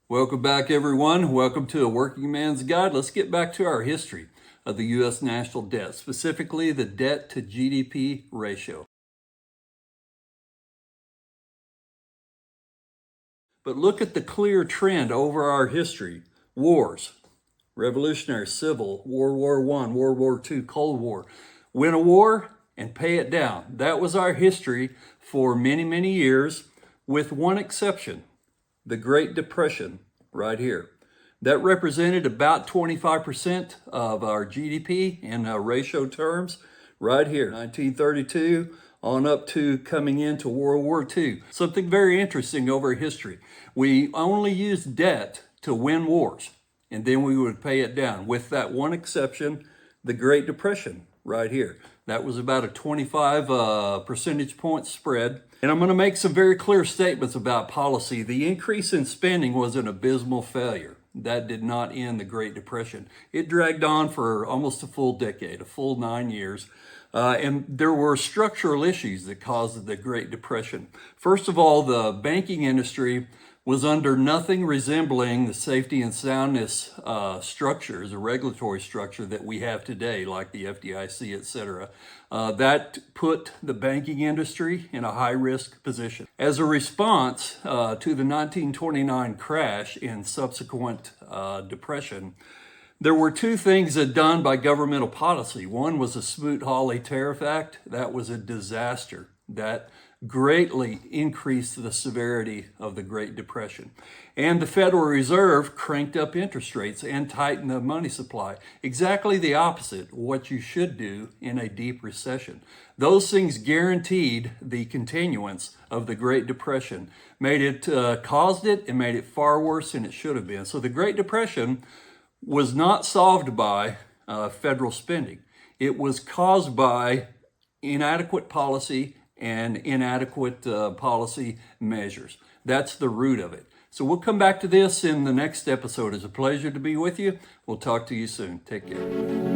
Welcome back, everyone. Welcome to A Working Man's Guide. Let's get back to our history of the U.S. national debt, specifically the debt to GDP ratio. But look at the clear trend over our history. Wars, Revolutionary, Civil, World War I, World War II, Cold War. Win a war and pay it down. That was our history for many, many years, with one exception, the Great Depression right here. That represented about 25% of our GDP in ratio terms right here, 1932 on up to coming into World War II. Something very interesting over history. We only used debt to win wars, and then we would pay it down, with that one exception, the Great Depression right here. That was about a 25 percentage point spread. And I'm going to make some very clear statements about policy. The increase in spending was an abysmal failure. That did not end the Great Depression. It dragged on for almost a full decade, a full 9 years. And there were structural issues that caused the Great Depression. First of all, the banking industry was under nothing resembling the safety and soundness structures, a regulatory structure that we have today, like the FDIC, etc. That put the banking industry in a high-risk position. As a response to the 1929 crash and subsequent depression, there were two things done by governmental policy. One was the Smoot-Hawley Tariff Act. That was a disaster. That greatly increased the severity of the Great Depression. And the Federal Reserve cranked up interest rates and tightened the money supply. Exactly the opposite of what you should do in a deep recession. Those things guaranteed the continuance of the Great Depression, caused it and made it far worse than it should have been. So the Great Depression was not solved by federal spending. It was caused by inadequate policy and inadequate policy measures. That's the root of it. So we'll come back to this in the next episode. It's a pleasure to be with you. We'll talk to you soon. Take care.